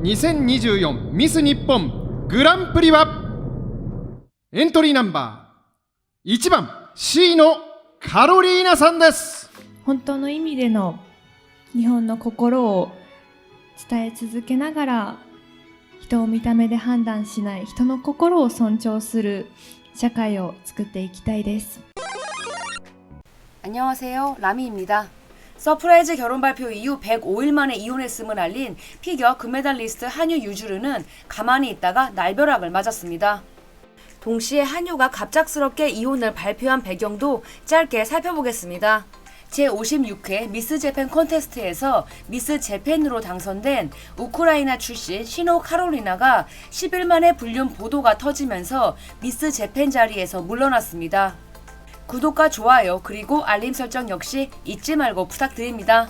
2024ミス日本グランプリはエントリーナンバー1番 C のカロリーナさんです。本当の意味での日本の心を伝え続けながら、人を見た目で判断しない人の心を尊重する社会を作っていきたいです。 안녕하세요, 라미입니다. 서프라이즈 결혼 발표 이후 105일 만에 이혼했음을 알린 피겨 금메달리스트 한유 유주르는 가만히 있다가 날벼락을 맞았습니다. 동시에 한유가 갑작스럽게 이혼을 발표한 배경도 짧게 살펴보겠습니다. 제56회 미스 재팬 콘테스트에서 미스 재팬으로 당선된 우크라이나 출신 시노 카롤리나가 10일 만에 불륜 보도가 터지면서 미스 재팬 자리에서 물러났습니다. 구독과 좋아요 그리고 알림 설정 역시 잊지 말고 부탁드립니다.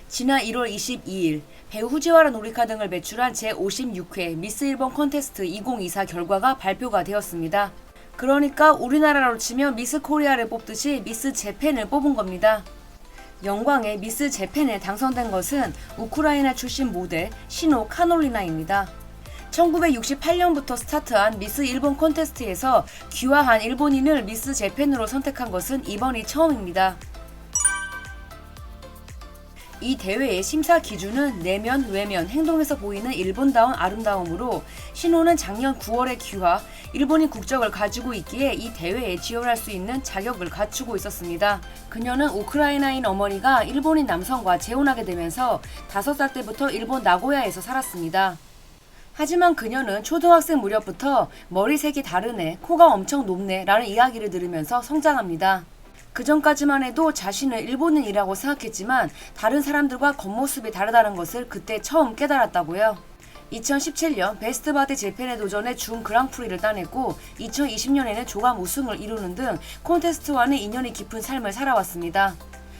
지난 1월 22일 배우 후지와라 노리카 등을 배출한 제56회 미스 일본 콘테스트 2024 결과가 발표가 되었습니다. 그러니까 우리나라로 치면 미스 코리아를 뽑듯이 미스 재팬을 뽑은 겁니다. 영광의 미스 재팬에 당선된 것은 우크라이나 출신 모델 시노 카롤리나입니다. 1968년부터 스타트한 미스 일본 콘테스트에서 귀화한 일본인을 미스 재팬으로 선택한 것은 이번이 처음입니다. 이 대회의 심사 기준은 내면, 외면, 행동에서 보이는 일본다운 아름다움으로 신호는 작년 9월에 귀화, 일본인 국적을 가지고 있기에 이 대회에 지원할 수 있는 자격을 갖추고 있었습니다. 그녀는 우크라이나인 어머니가 일본인 남성과 재혼하게 되면서 5살 때부터 일본 나고야에서 살았습니다. 하지만 그녀는 초등학생 무렵부터 머리색이 다르네, 코가 엄청 높네 라는 이야기를 들으면서 성장합니다. 그 전까지만 해도 자신을 일본인이라고 생각했지만 다른 사람들과 겉모습이 다르다는 것을 그때 처음 깨달았다고요. 2017년 베스트 바디 재팬에 도전해 준 그랑프리를 따냈고 2020년에는 조감 우승을 이루는 등 콘테스트와는 인연이 깊은 삶을 살아왔습니다.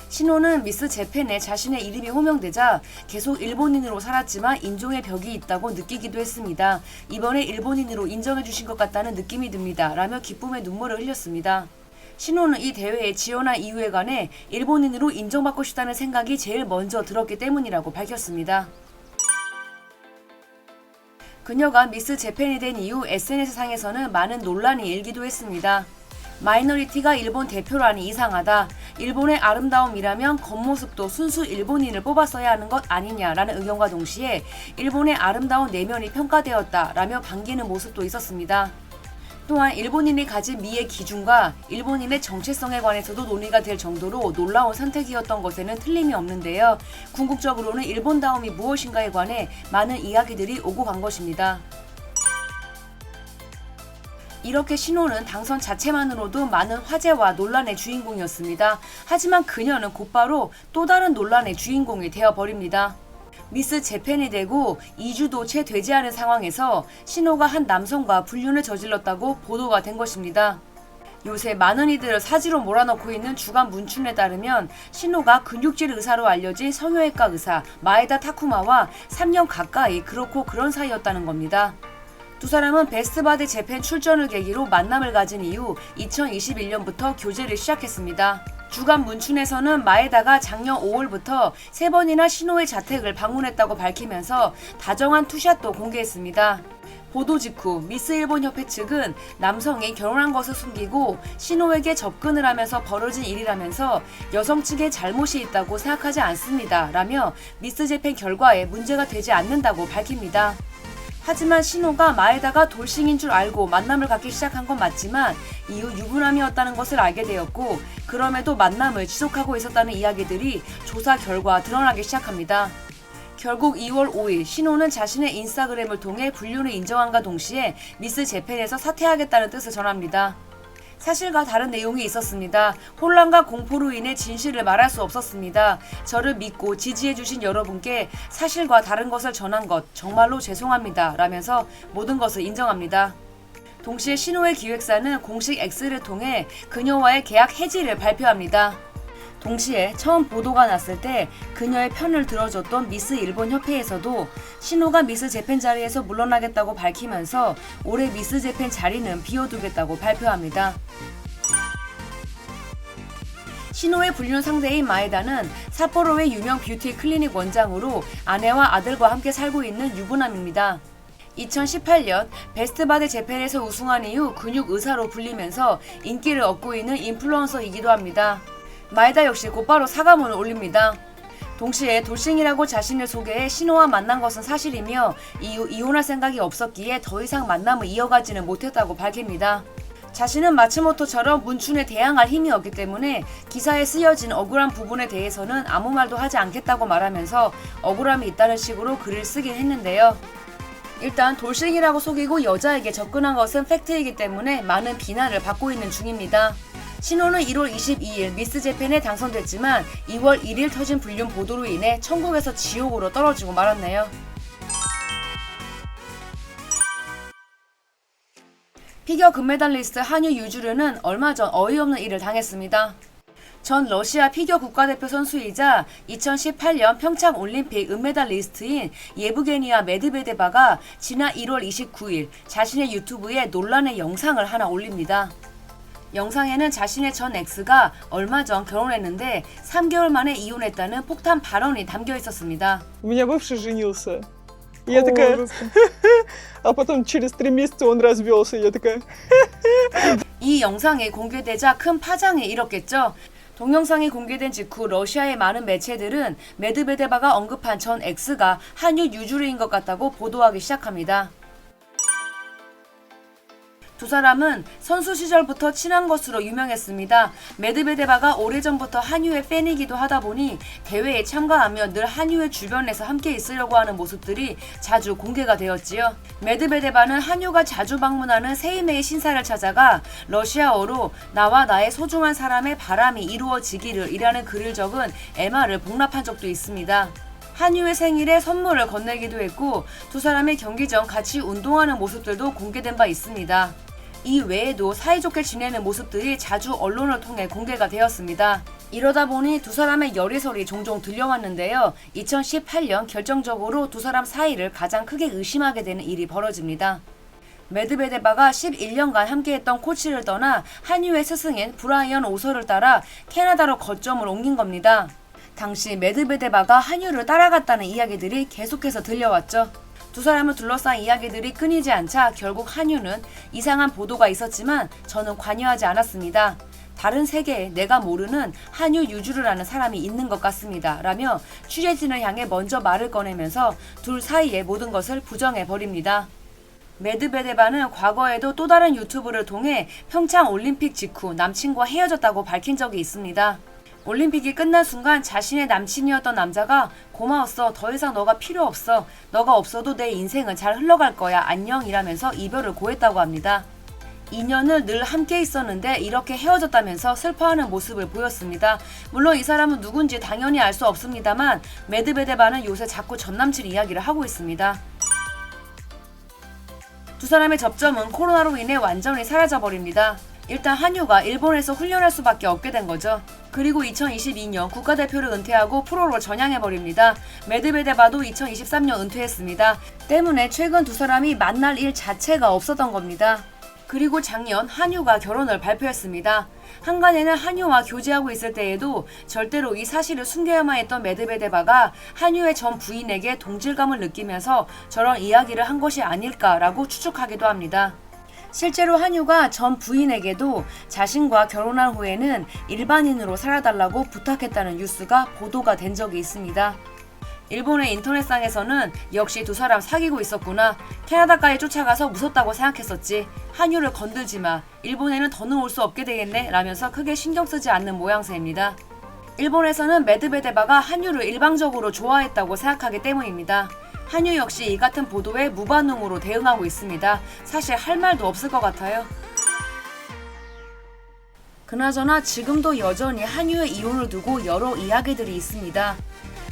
신호는 미스 재팬에 자신의 이름이 호명되자 계속 일본인으로 살았지만 인종의 벽이 있다고 느끼기도 했습니다. 이번에 일본인으로 인정해주신 것 같다는 느낌이 듭니다. 라며 기쁨의 눈물을 흘렸습니다. 신호는 이 대회에 지원한 이유에 관해 일본인으로 인정받고 싶다는 생각이 제일 먼저 들었기 때문이라고 밝혔습니다. 그녀가 미스 재팬이 된 이후 SNS상에서는 많은 논란이 일기도 했습니다. 마이너리티가 일본 대표라니 이상하다. 일본의 아름다움이라면 겉모습도 순수 일본인을 뽑았어야 하는 것 아니냐라는 의견과 동시에 일본의 아름다운 내면이 평가되었다 라며 반기는 모습도 있었습니다. 또한 일본인이 가진 미의 기준과 일본인의 정체성에 관해서도 논의가 될 정도로 놀라운 선택이었던 것에는 틀림이 없는데요. 궁극적으로는 일본다움이 무엇인가에 관해 많은 이야기들이 오고 간 것입니다. 이렇게 신호는 당선 자체만으로도 많은 화제와 논란의 주인공이었습니다. 하지만 그녀는 곧바로 또 다른 논란의 주인공이 되어버립니다. 미스 재팬이 되고 2주도 채 되지 않은 상황에서 신호가 한 남성과 불륜을 저질렀다고 보도가 된 것입니다. 요새 많은 이들을 사지로 몰아넣고 있는 주간 문춘에 따르면 신호가 근육질 의사로 알려진 성형외과 의사 마에다 타쿠마와 3년 가까이 그렇고 그런 사이였다는 겁니다. 두 사람은 베스트 바디 재팬 출전을 계기로 만남을 가진 이후 2021년부터 교제를 시작했습니다. 주간 문춘에서는 마에다가 작년 5월부터 3번이나 신호의 자택을 방문했다고 밝히면서 다정한 투샷도 공개했습니다. 보도 직후 미스 일본 협회 측은 남성이 결혼한 것을 숨기고 신호에게 접근을 하면서 벌어진 일이라면서 여성 측에 잘못이 있다고 생각하지 않습니다. 라며 미스 재팬 결과에 문제가 되지 않는다고 밝힙니다. 하지만 신호가 마에다가 돌싱인 줄 알고 만남을 갖기 시작한 건 맞지만 이후 유부남이었다는 것을 알게 되었고 그럼에도 만남을 지속하고 있었다는 이야기들이 조사 결과 드러나기 시작합니다. 결국 2월 5일 신호는 자신의 인스타그램을 통해 불륜을 인정함과 동시에 미스 재팬에서 사퇴하겠다는 뜻을 전합니다. 사실과 다른 내용이 있었습니다. 혼란과 공포로 인해 진실을 말할 수 없었습니다. 저를 믿고 지지해주신 여러분께 사실과 다른 것을 전한 것 정말로 죄송합니다. 라면서 모든 것을 인정합니다. 동시에 신호의 기획사는 공식 X를 통해 그녀와의 계약 해지를 발표합니다. 동시에 처음 보도가 났을 때 그녀의 편을 들어줬던 미스 일본 협회에서도 신호가 미스 재팬 자리에서 물러나겠다고 밝히면서 올해 미스 재팬 자리는 비워두겠다고 발표합니다. 신호의 불륜 상대인 마에다는 삿포로의 유명 뷰티 클리닉 원장으로 아내와 아들과 함께 살고 있는 유부남입니다. 2018년 베스트 바디 재팬에서 우승한 이후 근육 의사로 불리면서 인기를 얻고 있는 인플루언서이기도 합니다. 마에다 역시 곧바로 사과문을 올립니다. 동시에 돌싱이라고 자신을 소개해 신호와 만난 것은 사실이며 이후 이혼할 생각이 없었기에 더 이상 만남을 이어가지는 못했다고 밝힙니다. 자신은 마츠모토처럼 문춘에 대항할 힘이 없기 때문에 기사에 쓰여진 억울한 부분에 대해서는 아무 말도 하지 않겠다고 말하면서 억울함이 있다는 식으로 글을 쓰긴 했는데요. 일단 돌싱이라고 속이고 여자에게 접근한 것은 팩트이기 때문에 많은 비난을 받고 있는 중입니다. 신호는 1월 22일 미스 재팬에 당선됐지만 2월 1일 터진 불륜 보도로 인해 천국에서 지옥으로 떨어지고 말았네요. 피겨 금메달리스트 한유 유주르는 얼마 전 어이없는 일을 당했습니다. 전 러시아 피겨 국가대표 선수이자 2018년 평창 올림픽 은메달리스트인 예브게니아 메드베데바가 지난 1월 29일 자신의 유튜브에 논란의 영상을 하나 올립니다. 영상에는 자신의 전 엑스가 얼마 전 결혼했는데 3개월 만에 이혼했다는 폭탄 발언이 담겨 있었습니다. У меня бывший женился. И я такая... А потом через 3 месяца он развелся. Я такая... 이 영상이 공개되자 큰 파장이 일었겠죠. 동영상이 공개된 직후 러시아의 많은 매체들은 메드베데바가 언급한 전 엑스가 한유 유주르인 것 같다고 보도하기 시작합니다. 두 사람은 선수 시절부터 친한 것으로 유명했습니다. 메드베데바가 오래전부터 한유의 팬이기도 하다 보니 대회에 참가하며 늘 한유의 주변에서 함께 있으려고 하는 모습들이 자주 공개가 되었지요. 메드베데바는 한유가 자주 방문하는 세이메의 신사를 찾아가 러시아어로 나와 나의 소중한 사람의 바람이 이루어지기를 이라는 글을 적은 MR을 복납한 적도 있습니다. 한유의 생일에 선물을 건네기도 했고 두 사람의 경기 전 같이 운동하는 모습들도 공개된 바 있습니다. 이 외에도 사이좋게 지내는 모습들이 자주 언론을 통해 공개가 되었습니다. 이러다 보니 두 사람의 열애설이 종종 들려왔는데요. 2018년 결정적으로 두 사람 사이를 가장 크게 의심하게 되는 일이 벌어집니다. 메드베데바가 11년간 함께했던 코치를 떠나 한유의 스승인 브라이언 오서를 따라 캐나다로 거점을 옮긴 겁니다. 당시 메드베데바가 한유를 따라갔다는 이야기들이 계속해서 들려왔죠. 두 사람을 둘러싼 이야기들이 끊이지 않자 결국 한유는 이상한 보도가 있었지만 저는 관여하지 않았습니다. 다른 세계에 내가 모르는 한유 유주르라는 사람이 있는 것 같습니다. 라며 취재진을 향해 먼저 말을 꺼내면서 둘 사이의 모든 것을 부정해버립니다. 메드베데바는 과거에도 또 다른 유튜브를 통해 평창 올림픽 직후 남친과 헤어졌다고 밝힌 적이 있습니다. 올림픽이 끝난 순간 자신의 남친이었던 남자가 고마웠어. 더 이상 너가 필요 없어. 너가 없어도 내 인생은 잘 흘러갈 거야. 안녕 이라면서 이별을 고했다고 합니다. 2년을 늘 함께 있었는데 이렇게 헤어졌다면서 슬퍼하는 모습을 보였습니다. 물론 이 사람은 누군지 당연히 알 수 없습니다만 메드베데바는 요새 자꾸 전남친 이야기를 하고 있습니다. 두 사람의 접점은 코로나로 인해 완전히 사라져버립니다. 일단 한유가 일본에서 훈련할 수밖에 없게 된 거죠. 그리고 2022년 국가대표를 은퇴하고 프로로 전향해버립니다. 메드베데바도 2023년 은퇴했습니다. 때문에 최근 두 사람이 만날 일 자체가 없었던 겁니다. 그리고 작년 한유가 결혼을 발표했습니다. 한간에는 한유와 교제하고 있을 때에도 절대로 이 사실을 숨겨야만 했던 메드베데바가 한유의 전 부인에게 동질감을 느끼면서 저런 이야기를 한 것이 아닐까라고 추측하기도 합니다. 실제로 한유가 전 부인에게도 자신과 결혼한 후에는 일반인으로 살아달라고 부탁했다는 뉴스가 보도가 된 적이 있습니다. 일본의 인터넷상에서는 역시 두 사람 사귀고 있었구나. 캐나다까지 쫓아가서 무섭다고 생각했었지. 한유를 건들지 마. 일본에는 더는 올 수 없게 되겠네. 라면서 크게 신경 쓰지 않는 모양새입니다. 일본에서는 메드베데바가 한유를 일방적으로 좋아했다고 생각하기 때문입니다. 한유 역시 이 같은 보도에 무반응으로 대응하고 있습니다. 사실 할 말도 없을 것 같아요. 그나저나 지금도 여전히 한유의 이혼을 두고 여러 이야기들이 있습니다.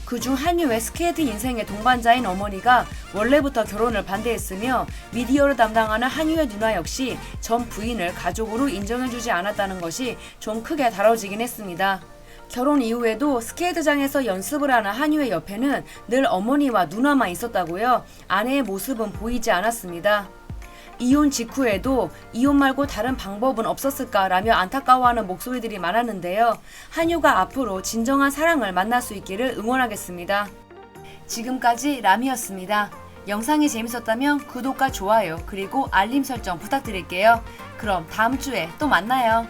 그중 한유의 스케이트 인생의 동반자인 어머니가 원래부터 결혼을 반대했으며 미디어를 담당하는 한유의 누나 역시 전 부인을 가족으로 인정해주지 않았다는 것이 좀 크게 다뤄지긴 했습니다. 결혼 이후에도 스케이트장에서 연습을 하는 한유의 옆에는 늘 어머니와 누나만 있었다고요. 아내의 모습은 보이지 않았습니다. 이혼 직후에도 이혼 말고 다른 방법은 없었을까라며 안타까워하는 목소리들이 많았는데요. 한유가 앞으로 진정한 사랑을 만날 수 있기를 응원하겠습니다. 지금까지 라미였습니다. 영상이 재밌었다면 구독과 좋아요 그리고 알림 설정 부탁드릴게요. 그럼 다음 주에 또 만나요.